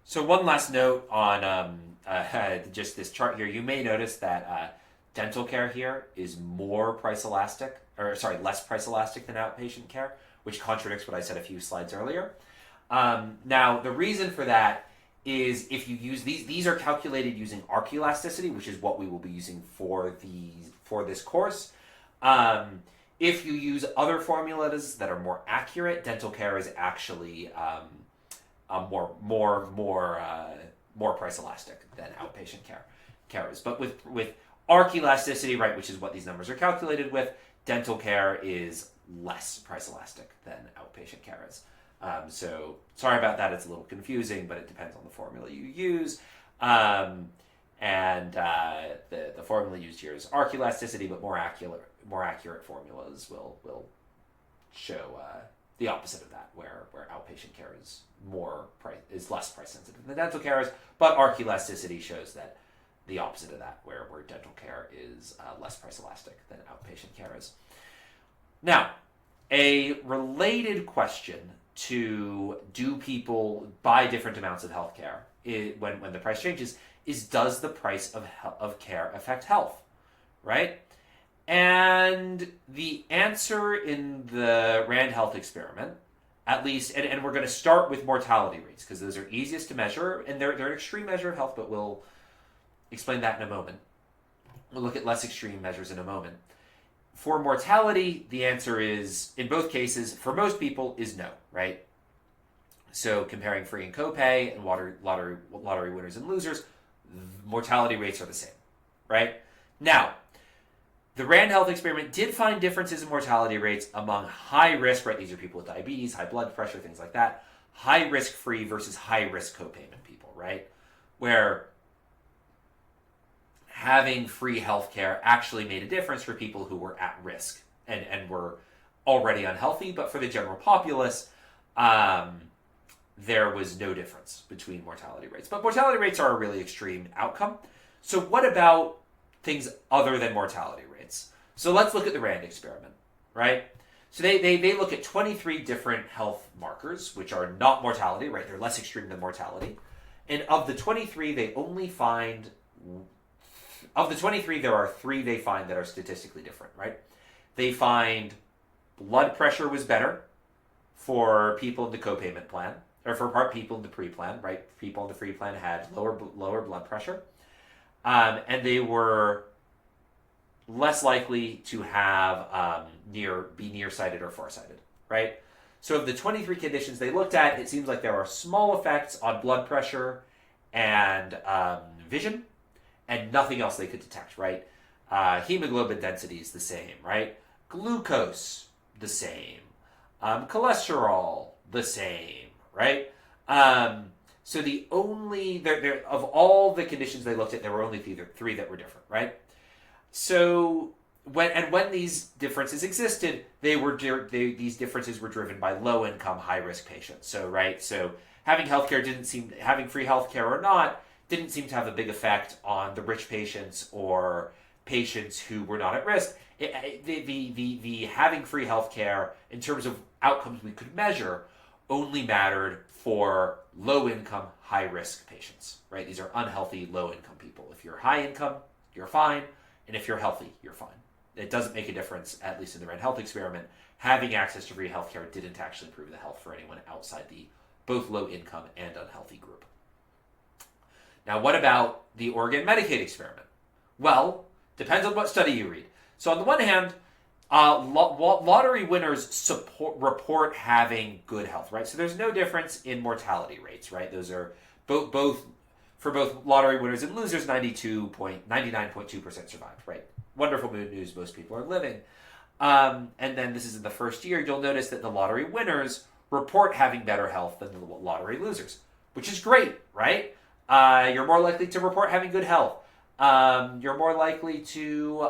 So one last note on just this chart here. You may notice that dental care here is more price elastic, or sorry, less price elastic than outpatient care, which contradicts what I said a few slides earlier. Now, the reason for that is if you use these are calculated using arc elasticity, which is what we will be using for this course. If you use other formulas that are more accurate, dental care is actually more price elastic than outpatient care is. But with arc elasticity, right, which is what these numbers are calculated with, dental care is less price elastic than outpatient care is. So sorry about that. It's a little confusing, but it depends on the formula you use. The formula used here is arc elasticity, but more accurate formulas will show the opposite of that, where outpatient care is less price sensitive than dental care is, but arc elasticity shows that the opposite of that, where dental care is less price elastic than outpatient care is. Now, a related question to do people buy different amounts of healthcare when the price changes is, does the price of care affect health, right? And the answer in the Rand Health experiment, at least, and we're going to start with mortality rates because those are easiest to measure, and they're an extreme measure of health, but we'll explain that in a moment. We'll look at less extreme measures in a moment. For mortality, the answer is, in both cases, for most people, is no, right? So comparing free and copay and lottery winners and losers, mortality rates are the same, right? Now, the Rand Health experiment did find differences in mortality rates among high risk, right? These are people with diabetes, high blood pressure, things like that. High risk free versus high risk copayment people, right? Where having free healthcare actually made a difference for people who were at risk and were already unhealthy, but for the general populace, there was no difference between mortality rates. But mortality rates are a really extreme outcome. So what about things other than mortality rates? So let's look at the Rand experiment, right? So they look at 23 different health markers, which are not mortality, right? They're less extreme than mortality. And of the 23, there are 3 they find that are statistically different, right? They find blood pressure was better for people in the copayment plan, or for people in the pre-plan, right? People in the free plan had lower blood pressure. And they were less likely to have be nearsighted or farsighted, right? So of the 23 conditions they looked at, it seems like there are small effects on blood pressure and vision, and nothing else they could detect, right? Hemoglobin density is the same, right? Glucose, the same. Cholesterol, the same, right? So the only, of all the conditions they looked at, there were only 3 that were different, right? So when these differences existed, these differences were driven by low-income, high-risk patients. So, right, so having free healthcare or not, didn't seem to have a big effect on the rich patients or patients who were not at risk. The having free healthcare in terms of outcomes we could measure only mattered for low-income, high-risk patients, right? These are unhealthy, low-income people. If you're high income, you're fine, and if you're healthy, you're fine. It doesn't make a difference, at least in the Rand Health experiment. Having access to free healthcare didn't actually improve the health for anyone outside the both low-income and unhealthy group. Now, what about the Oregon Medicaid experiment? Well, depends on what study you read. So on the one hand, lottery winners report having good health, right? So there's no difference in mortality rates, right? Those are both for both lottery winners and losers, 99.2% survived, right? Wonderful news, most people are living. And then this is in the first year, you'll notice that the lottery winners report having better health than the lottery losers, which is great, right? You're more likely to report having good health. You're more likely to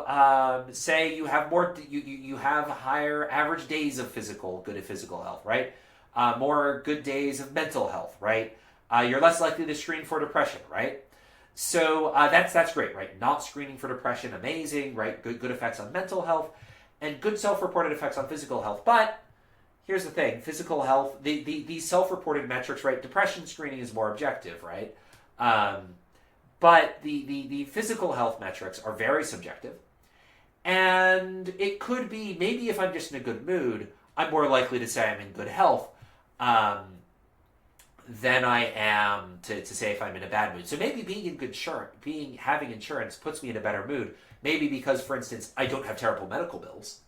say you have you have higher average days of good physical health, right? More good days of mental health, right? You're less likely to screen for depression, right? So that's great, right? Not screening for depression, amazing, right? Good effects on mental health, and good self-reported effects on physical health. But here's the thing: physical health. These self-reported metrics, right? Depression screening is more objective, right? But the physical health metrics are very subjective, and it could be maybe if I'm just in a good mood, I'm more likely to say I'm in good health than I am to say if I'm in a bad mood. So maybe having insurance puts me in a better mood. Maybe because, for instance, I don't have terrible medical bills,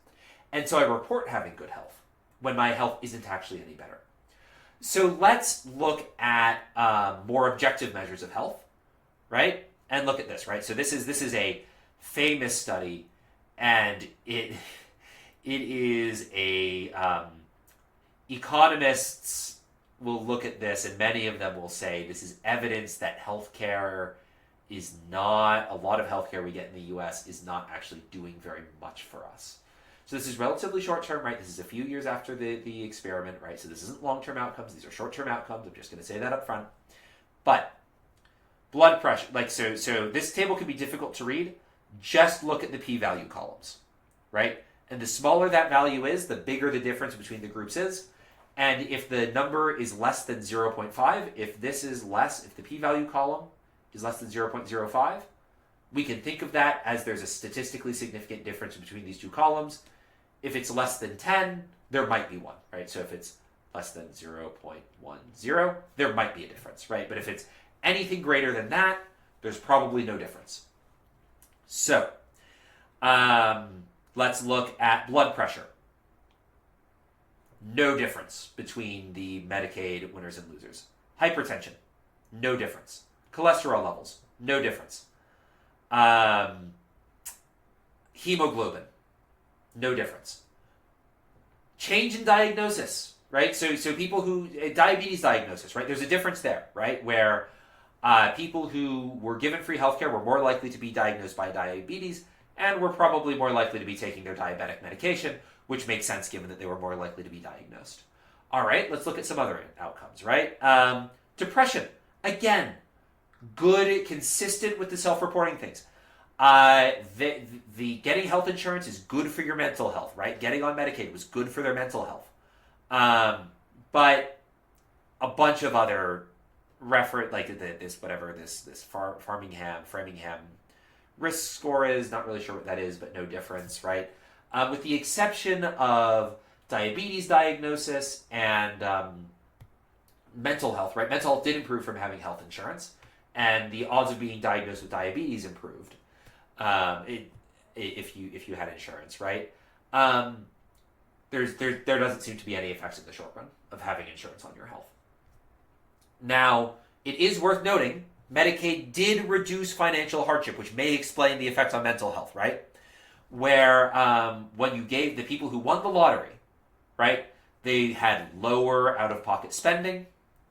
and so I report having good health when my health isn't actually any better. So let's look at more objective measures of health, right? And look at this, right? So this is a famous study, and it is economists will look at this, and many of them will say this is evidence that healthcare is not, a lot of healthcare we get in the US is not actually doing very much for us. So this is relatively short term, right? This is a few years after the experiment, right? So this isn't long-term outcomes, these are short-term outcomes. I'm just going to say that up front. But blood pressure, so this table can be difficult to read. Just look at the p-value columns, right? And the smaller that value is, the bigger the difference between the groups is. And if the number is less than 0.5, if the p-value column is less than 0.05, we can think of that as there's a statistically significant difference between these two columns. If it's less than 10, there might be one, right? So if it's less than 0.10, there might be a difference, right? But if it's anything greater than that, there's probably no difference. So let's look at blood pressure. No difference between the Medicaid winners and losers. Hypertension, no difference. Cholesterol levels, no difference. Hemoglobin, no difference. Change in diagnosis, right? So people who, diabetes diagnosis, right? There's a difference there, right? Where people who were given free healthcare were more likely to be diagnosed by diabetes and were probably more likely to be taking their diabetic medication, which makes sense given that they were more likely to be diagnosed. All right, let's look at some other outcomes, right? Depression, again, good, consistent with the self-reporting things. The getting health insurance is good for your mental health, right? Getting on Medicaid was good for their mental health. But a bunch of other Framingham risk score is, not really sure what that is, but no difference, right? With the exception of diabetes diagnosis and mental health, right? Mental health did improve from having health insurance, and the odds of being diagnosed with diabetes improved if you had insurance, right? There doesn't seem to be any effects in the short run of having insurance on your health. Now, it is worth noting, Medicaid did reduce financial hardship, which may explain the effects on mental health, right? Where when you gave the people who won the lottery, right, they had lower out-of-pocket spending,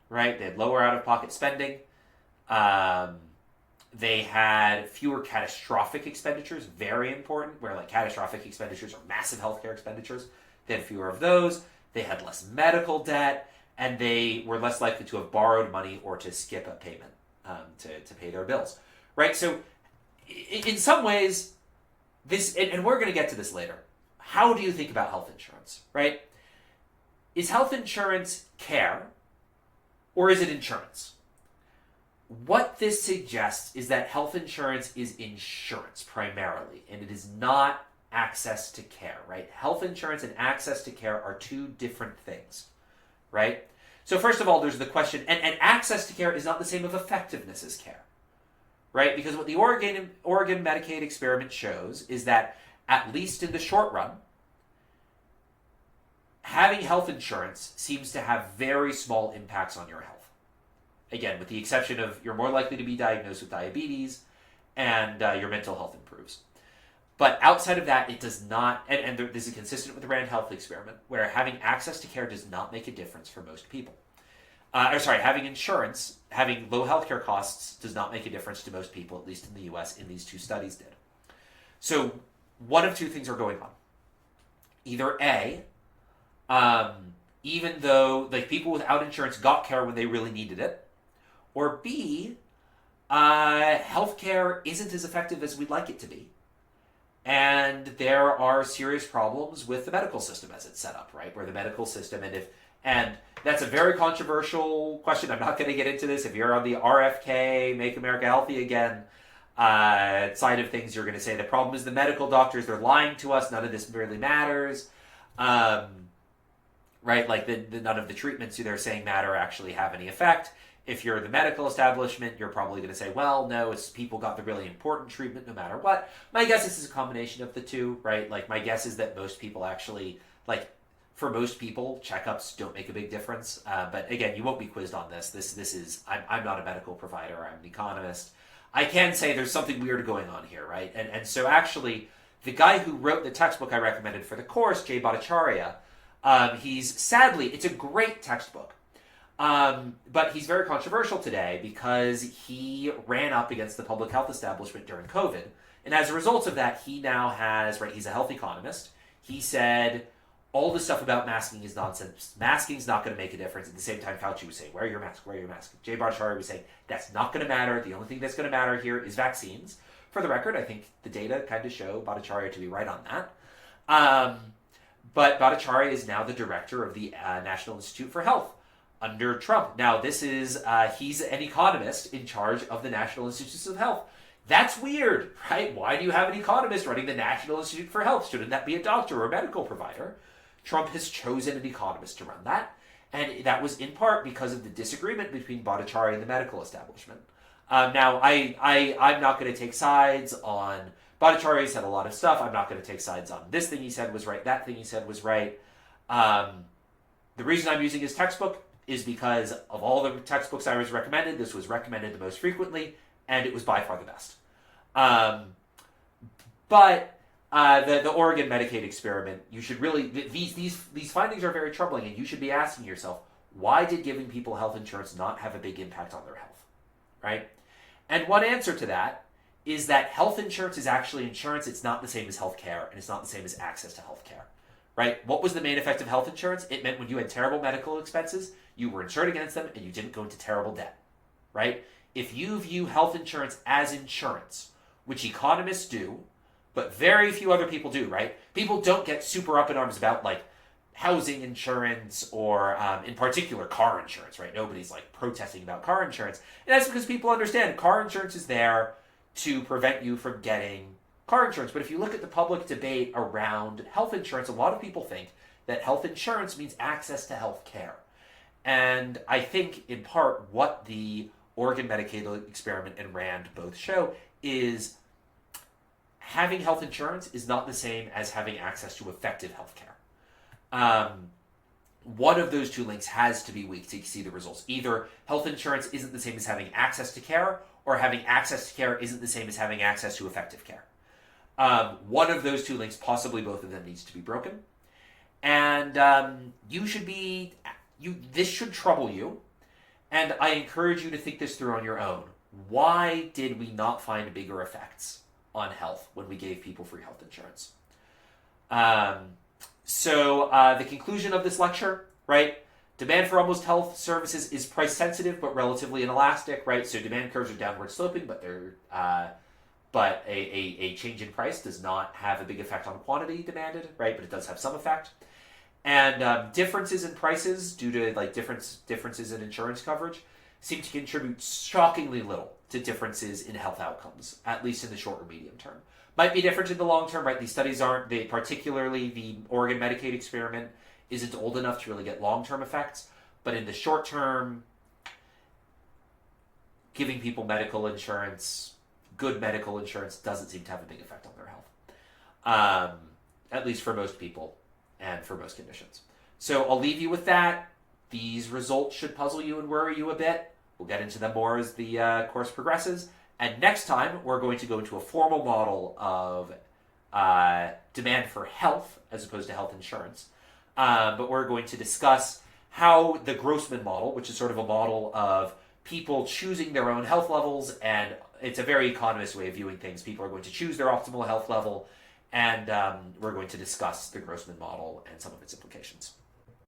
right? They had lower out-of-pocket spending. They had fewer catastrophic expenditures, very important, where like catastrophic expenditures are massive healthcare expenditures. They had fewer of those. They had less medical debt, and they were less likely to have borrowed money or to skip a payment to pay their bills, right? So in some ways, this, and we're going to get to this later, how do you think about health insurance, right? Is health insurance care, or is it insurance? What this suggests is that health insurance is insurance primarily, and it is not access to care, right? Health insurance and access to care are two different things, right? So first of all, there's the question, and access to care is not the same of effectiveness as care, right? Because what the Oregon Medicaid experiment shows is that, at least in the short run, having health insurance seems to have very small impacts on your health. Again, with the exception of you're more likely to be diagnosed with diabetes and your mental health improves. But outside of that, it does not, and this is consistent with the Rand Health experiment, where having access to care does not make a difference for most people. Having insurance, having low healthcare costs does not make a difference to most people, at least in the US, in these two studies did. So one of two things are going on. Either A, even though like people without insurance got care when they really needed it, or B, healthcare isn't as effective as we'd like it to be. And there are serious problems with the medical system as it's set up, right? Where the medical system, and that's a very controversial question. I'm not going to get into this. If you're on the RFK, Make America Healthy Again side of things, you're going to say the problem is the medical doctors. They're lying to us. None of this really matters. Right? Like none of the treatments they're saying matter actually have any effect. If you're the medical establishment, you're probably going to say, well, no, it's people got the really important treatment no matter what. My guess is a combination of the two, right? Like, my guess is that most people actually, like, for most people, checkups don't make a big difference. But again, you won't be quizzed on this. This is, I'm not a medical provider. I'm an economist. I can say there's something weird going on here, right? And so actually, the guy who wrote the textbook I recommended for the course, Jay Bhattacharya, it's a great textbook. But he's very controversial today because he ran up against the public health establishment during COVID. And as a result of that, he now has, right, he's a health economist. He said all the stuff about masking is nonsense. Masking's not going to make a difference. At the same time, Fauci was saying, wear your mask, wear your mask. Jay Bhattacharya was saying, that's not going to matter. The only thing that's going to matter here is vaccines. For the record, I think the data kind of show Bhattacharya to be right on that. But Bhattacharya is now the director of the National Institute for Health under Trump. Now, this is, he's an economist in charge of the National Institutes of Health. That's weird, right? Why do you have an economist running the National Institute for Health? Shouldn't that be a doctor or a medical provider? Trump has chosen an economist to run that, and that was in part because of the disagreement between Bhattacharya and the medical establishment. Now, I'm not going to take sides on Bhattacharya. Said a lot of stuff. I'm not going to take sides on this thing he said was right, that thing he said was right. The reason I'm using his textbook is because of all the textbooks I was recommended, this was recommended the most frequently, and it was by far the best. But the Oregon Medicaid experiment, you should really, these findings are very troubling, and you should be asking yourself, why did giving people health insurance not have a big impact on their health, right? And one answer to that is that health insurance is actually insurance. It's not the same as health care, and it's not the same as access to health care, right? What was the main effect of health insurance? It meant when you had terrible medical expenses, you were insured against them, and you didn't go into terrible debt, right? If you view health insurance as insurance, which economists do, but very few other people do, right? People don't get super up in arms about, like, housing insurance or, in particular, car insurance, right? Nobody's, like, protesting about car insurance. And that's because people understand car insurance is there to prevent you from getting car insurance. But if you look at the public debate around health insurance, a lot of people think that health insurance means access to health care. And I think, in part, what the Oregon Medicaid experiment and RAND both show is having health insurance is not the same as having access to effective health care. One of those two links has to be weak to see the results. Either health insurance isn't the same as having access to care, or having access to care isn't the same as having access to effective care. One of those two links, possibly both of them, needs to be broken. And this should trouble you. And I encourage you to think this through on your own. Why did we not find bigger effects on health when we gave people free health insurance? So the conclusion of this lecture, right? Demand for almost health services is price sensitive but relatively inelastic, right? So demand curves are downward sloping, but a change in price does not have a big effect on quantity demanded, right? But it does have some effect. And differences in prices due to, like, differences in insurance coverage seem to contribute shockingly little to differences in health outcomes, at least in the short or medium term. Might be different in the long term, right? These studies aren't, particularly the Oregon Medicaid experiment isn't old enough to really get long-term effects. But in the short term, giving people medical insurance, good medical insurance, doesn't seem to have a big effect on their health. At least for most people and for most conditions. So I'll leave you with that. These results should puzzle you and worry you a bit. We'll get into them more as the course progresses. And next time, we're going to go into a formal model of demand for health as opposed to health insurance. But we're going to discuss how the Grossman model, which is sort of a model of people choosing their own health levels, and it's a very economist way of viewing things. People are going to choose their optimal health level, and we're going to discuss the Grossman model and some of its implications.